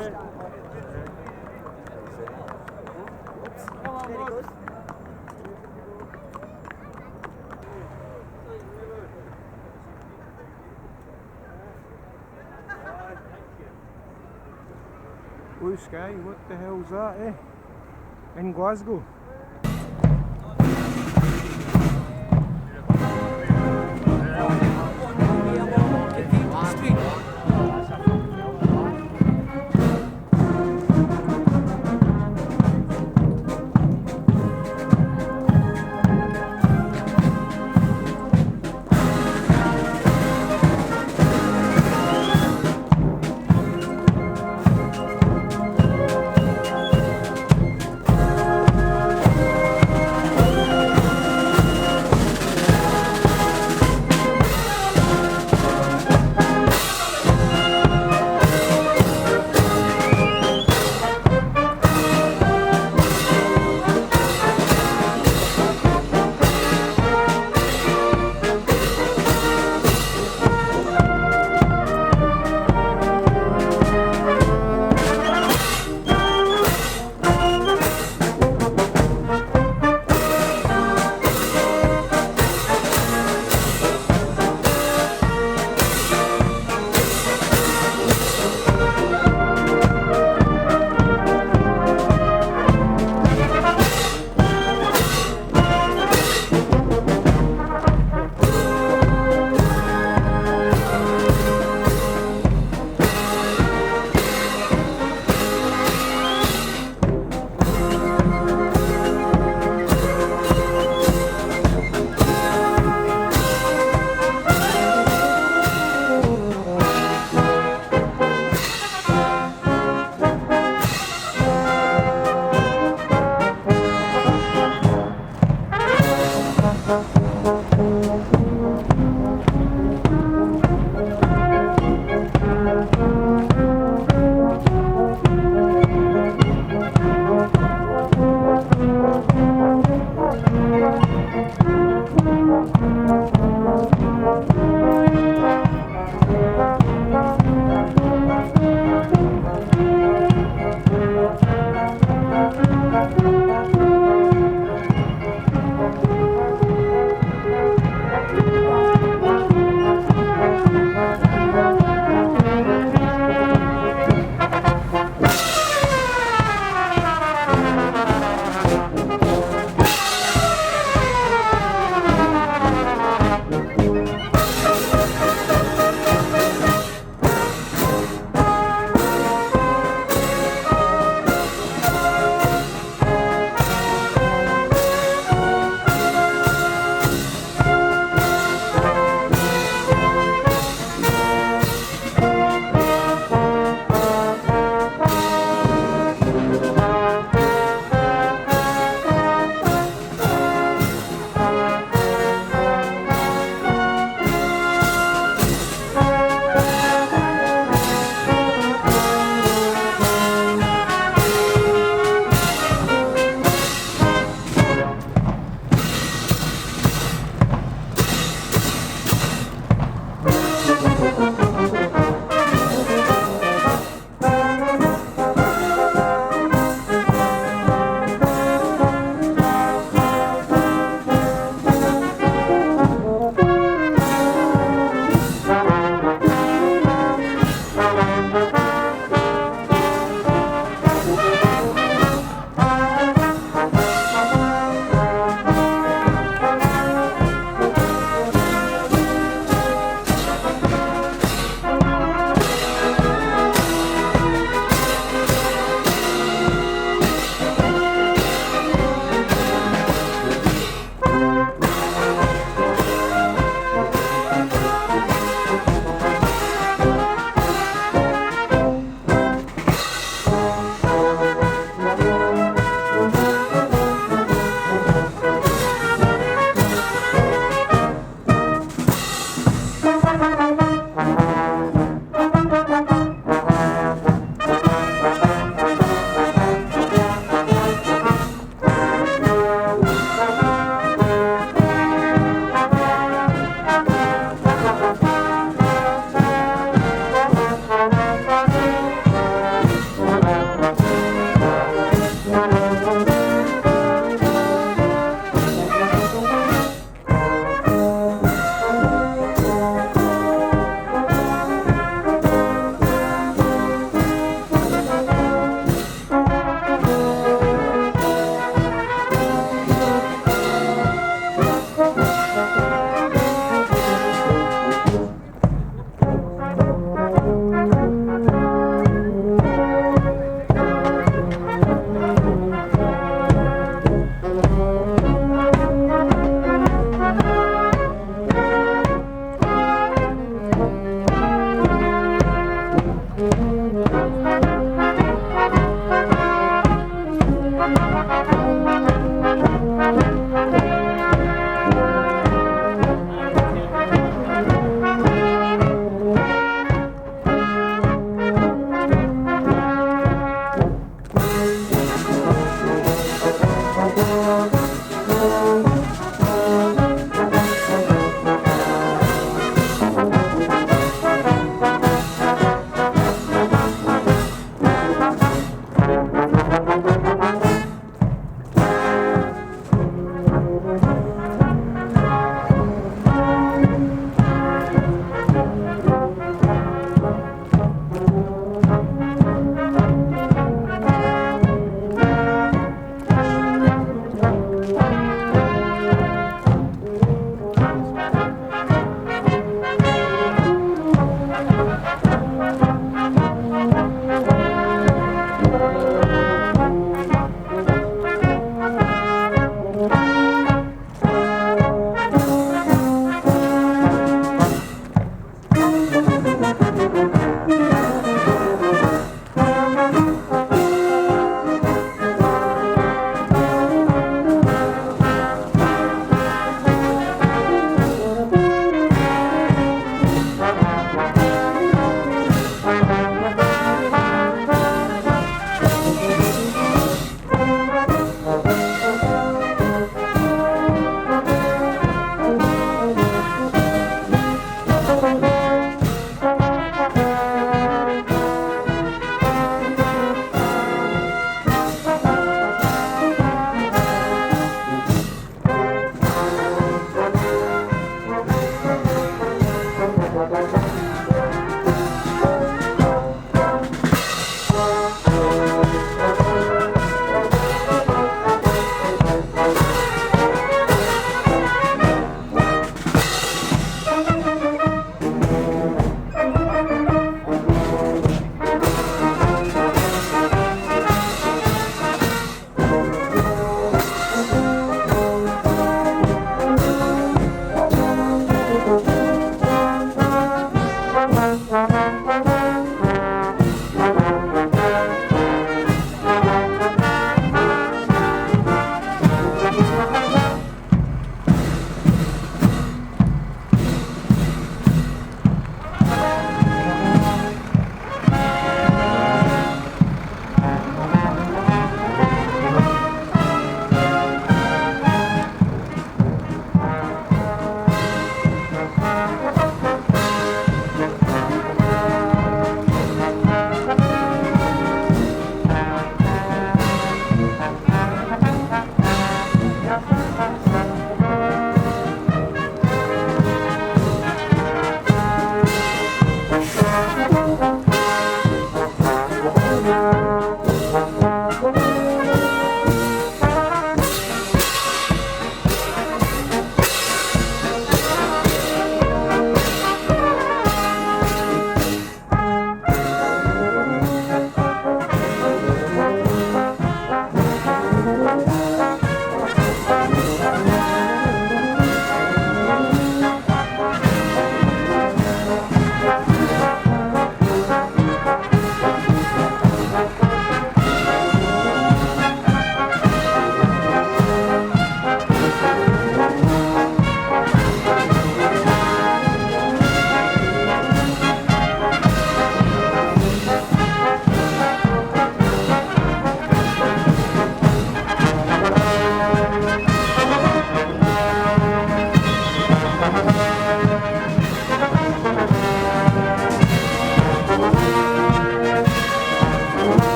Blue sky, what the hell's that, eh? In Glasgow. Cathedral Street.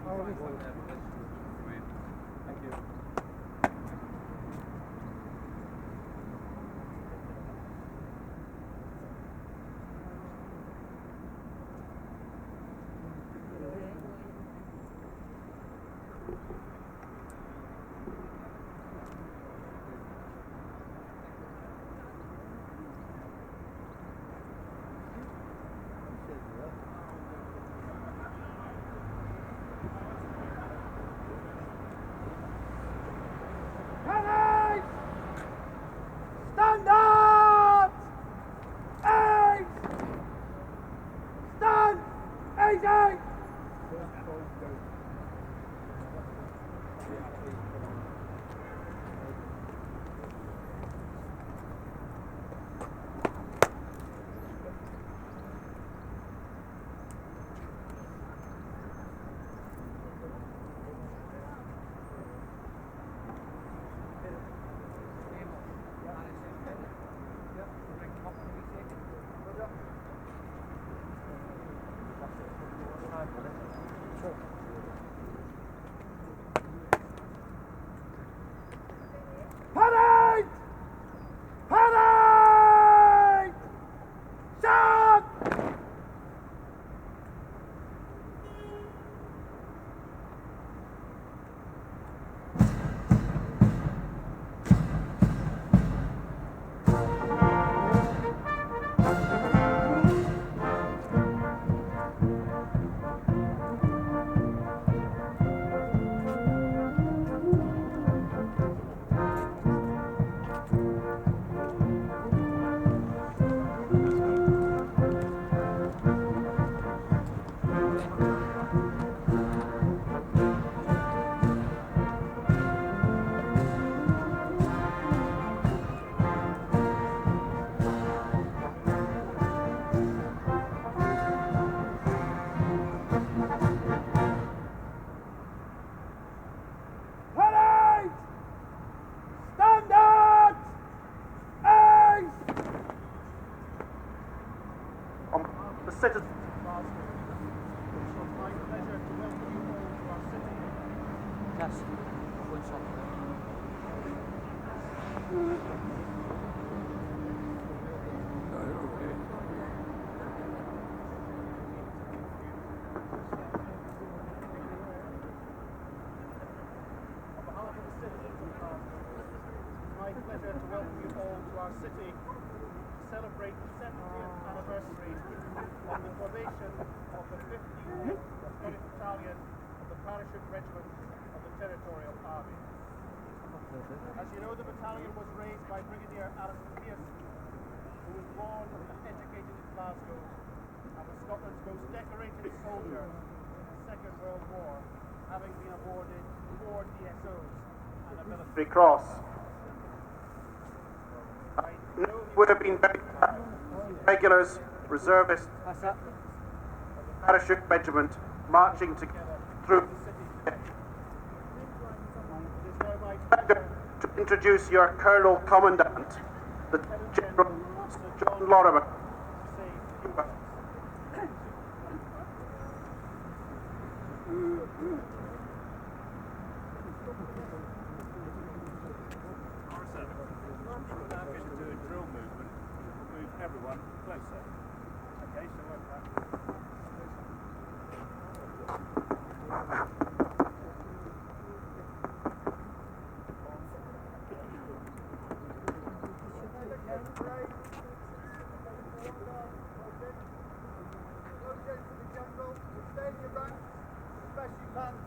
Thank you. Stand up! Eight! Stand! 88! Parade! Parade! Shot! Parade! Standard! Ace! The citizens. Yes. One shot. My pleasure to welcome you all to our city to celebrate the 70th anniversary of the formation of the 15th Battalion of the Parachute Regiment of the Territorial Army. As you know, the battalion was raised by Brigadier Alison Pearson, who was born and educated in Glasgow and was Scotland's most decorated soldier in the Second World War, having been awarded 4 DSOs and a military cross. Would have been very regulars, reservists, That's that. Parachute Regiment marching together through the city. It is now my pleasure to introduce your Colonel Commandant, the General Sir John Lorimer, to say a few words. We're now going to do a drill movement. We'll move everyone closer. Okay, so work that.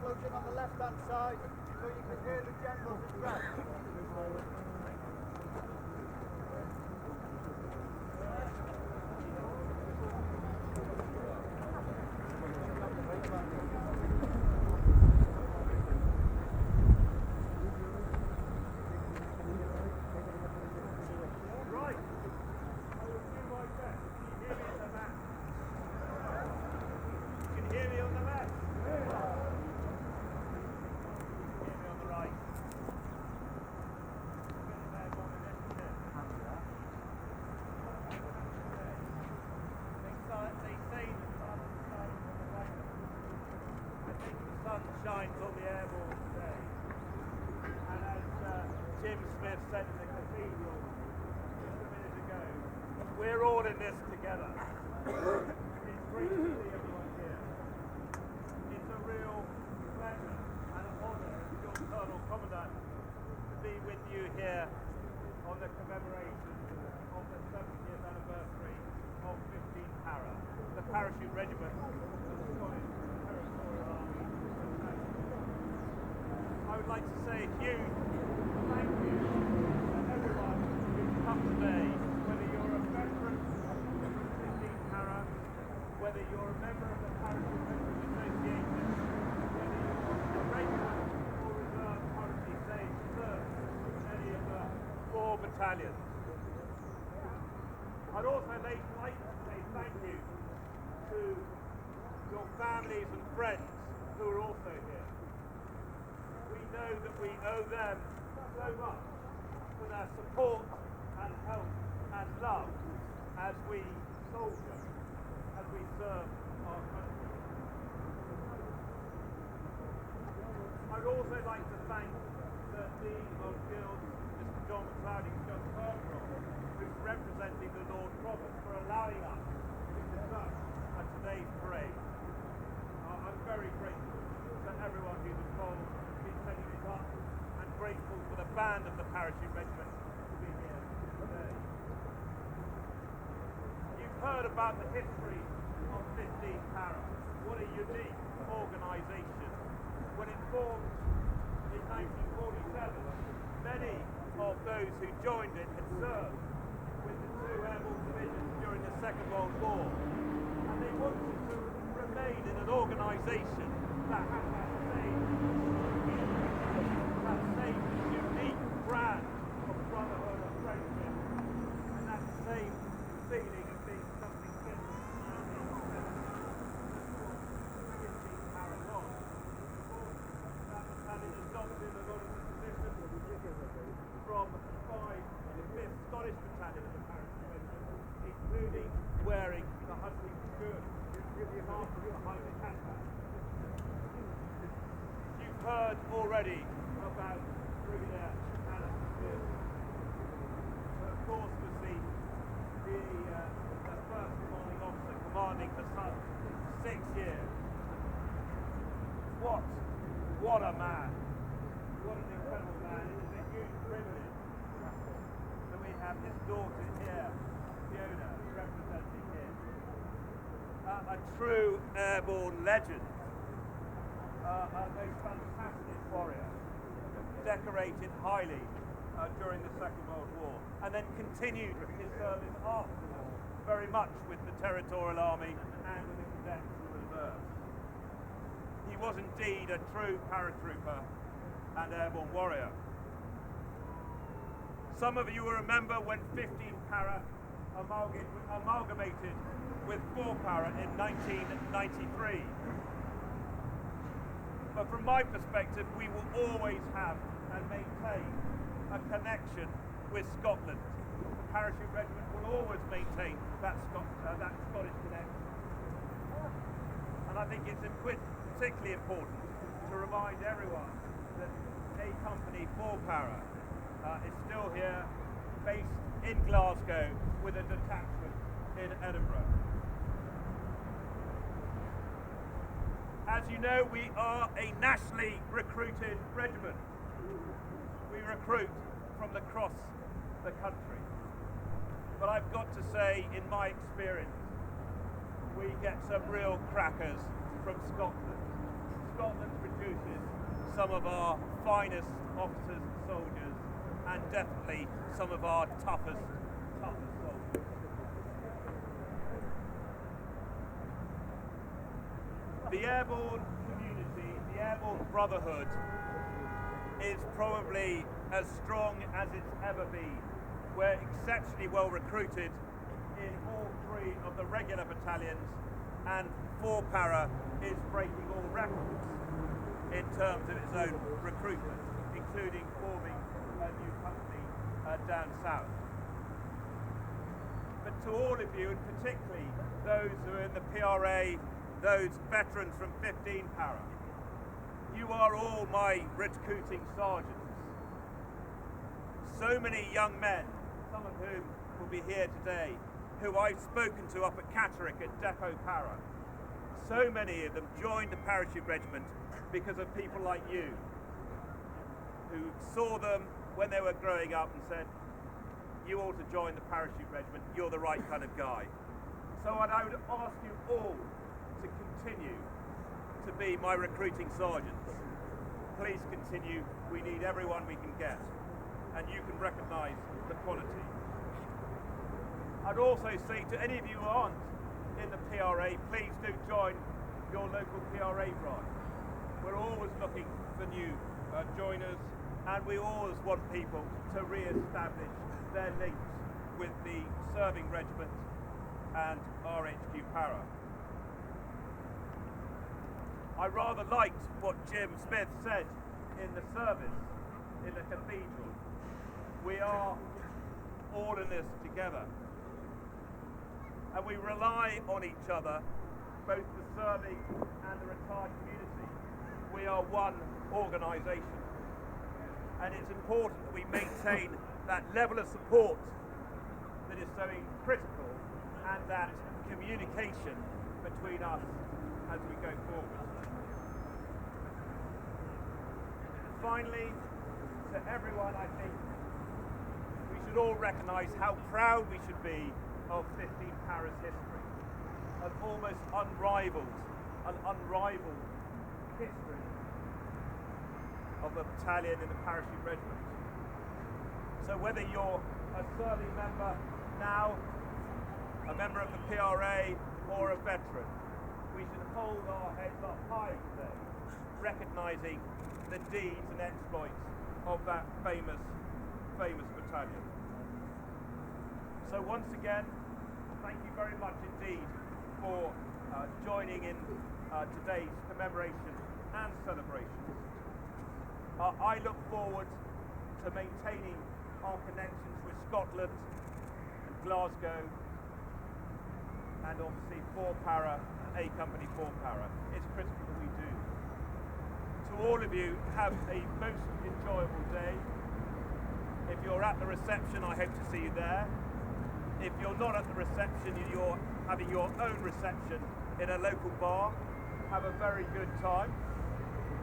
Close in on the left-hand side so you can hear the general's address. Right. I will do my best. Can you hear me on the left? Can you hear me on the left? Hear me on the right. sun shines on the airborne today. And as Jim Smith said in the Cathedral just a minute ago, we're all in this together. It's great to see everyone here. It's a real pleasure and an honour as your Colonel Commandant to be with you here on the commemoration of the 70th anniversary of 15th PARA, the Parachute Regiment of the Scottish Territorial Army. I would like to say a huge thank you to everyone who's come today, whether you're a veteran of 15th PARA, whether you're a member of the Parachute Regiment Association, whether you're a regular or reserve currently served in any of the 4 battalions. I'd also like to say thank you to your families and friends who are also here. We know that we owe them so much for their support and help and love as we soldier, as we serve our country. I'd also like to thank the Dean of Guilds, Mr. John McLeod, John Parachute, who's representing the Lord Provost, for allowing us to conduct today's parade. I'm very grateful to everyone who's involved in setting this up, and grateful for the band of the Parachute Regiment to be here today. You've heard about the history of 15th PARA. What a unique organisation. When it formed in 1947, many of those who joined it had served with the 2 airborne divisions during the Second World War, and they wanted to remain in an organisation that had that same unique brand of brotherhood and friendship, and that same feeling of being something different. That battalion adopted a lot of the traditions from the 5th Scottish Battalion of the Parachute Regiment, including wearing the hunting skirt behind the catbag. You've heard already about Brigadier Alan Spears, who of course was the first commanding officer commanding the Sun for 6 years. What a man! What an incredible man! It is a huge privilege that we have his daughter here, Fiona, representing him. A true airborne legend, a most fantastic warrior, decorated highly during the Second World War, and then continued his service after the war, very much with the Territorial Army and with the Cadets and Reserves. He was indeed a true paratrooper and airborne warrior. Some of you will remember when 15th PARA amalgamated with 4 PARA in 1993. But from my perspective, we will always have and maintain a connection with Scotland. The Parachute Regiment will always maintain that Scottish connection. And I think it's particularly important to remind everyone that A Company 4 PARA is still here, based in Glasgow, with a detachment in Edinburgh. As you know, we are a nationally recruited regiment. We recruit from across the country. But I've got to say, in my experience, we get some real crackers from Scotland. Scotland produces some of our finest officers and soldiers, and definitely some of our toughest soldiers. The airborne community, the airborne brotherhood, is probably as strong as it's ever been. We're exceptionally well recruited in all 3 of the regular battalions, and 4 PARA is breaking all records in terms of its own recruitment, including forming a new company down south. But to all of you, and particularly those who are in the PRA, those veterans from 15th PARA, you are all my recruiting sergeants. So many young men, some of whom will be here today, who I've spoken to up at Cathedral at Depot Para. So many of them joined the Parachute Regiment because of people like you, who saw them when they were growing up and said, you ought to join the Parachute Regiment, you're the right kind of guy. So I would ask you all to continue to be my recruiting sergeants. Please continue, we need everyone we can get, and you can recognise the quality. I'd also say to any of you who aren't in the PRA, please do join your local PRA branch. We're always looking for new joiners, and we always want people to re-establish their links with the serving regiment and RHQ PARA. I rather liked what Jim Smith said in the service in the Cathedral. We are all in this together, and we rely on each other, both the serving and the retired community. We are one organisation, and it's important that we maintain that level of support that is so critical, and that communication between us as we go forward. Finally, to everyone, I think we should all recognise how proud we should be of 15th Para's history, an almost unrivaled history of a battalion in the Parachute Regiment. So whether you're a serving member now, a member of the PRA, or a veteran, we should hold our heads up high today, recognising the deeds and exploits of that famous battalion. So once again, thank you very much indeed for joining in today's commemoration and celebrations. I look forward to maintaining our connections with Scotland and Glasgow, and obviously 4 Para, A Company 4 Para. It's critical that we do. To all of you, have a most enjoyable day. If you're at the reception, I hope to see you there. If you're not at the reception and you're having your own reception in a local bar, have a very good time.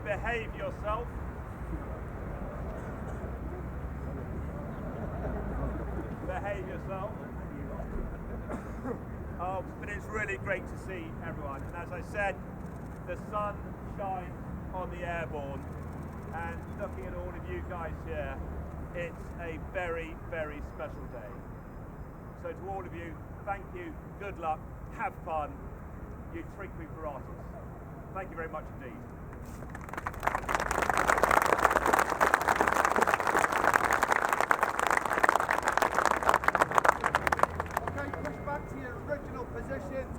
Behave yourself. Behave yourself. But it's really great to see everyone. And as I said, the sun shines on the airborne, and looking at all of you guys here, it's a very, very special day. So to all of you, thank you, good luck, have fun, you treat me gratis. Thank you very much indeed. Okay, push back to your original positions.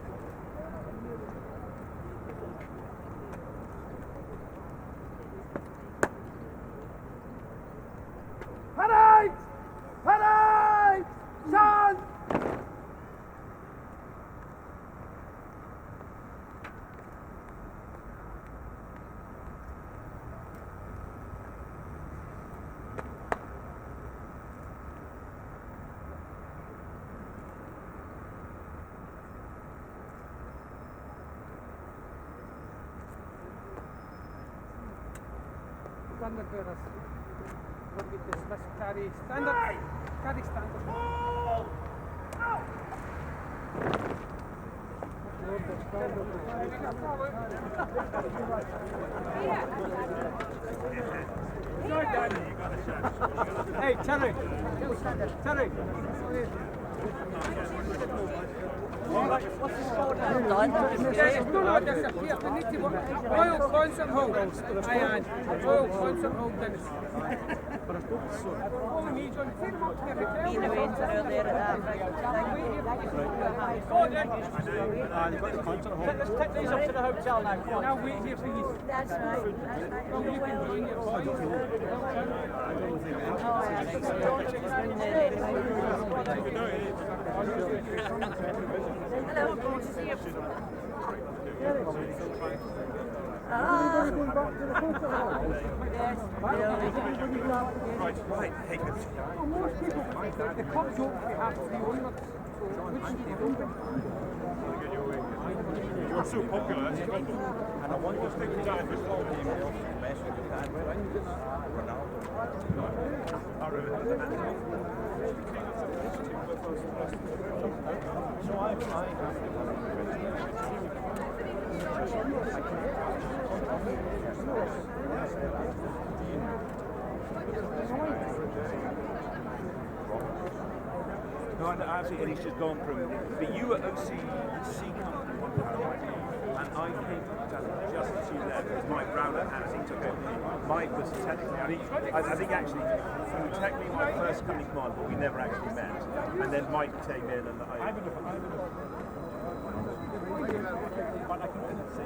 Parade! Parade! Stand! Standard bearers will be dismissed. Carry standard. Carry standard. Hey, Terry. Terry. What's the score now? Royal Concert Hall. Aye, Royal Concert Hall, Dennis. Oh, me, John. Take them up to the Being away earlier at they've got the concert hall. Let's take these up to the hotel now. Come on. I'll wait here for you. That's right. Oh, you can join Hello, good to see you. Right. Hey, good. The club joke we have to be on. You're so popular, that's good. And I want to stick to that. Just all the emails, message you had with Ronaldo. So I No, actually, and he's just gone from. But you were OC company one time, and I came just as you left because Mike Browder, as he took over. Mike was technically, I think actually, you were technically my first company command, but we never actually met. And then Mike came in, and I would have. But I couldn't say.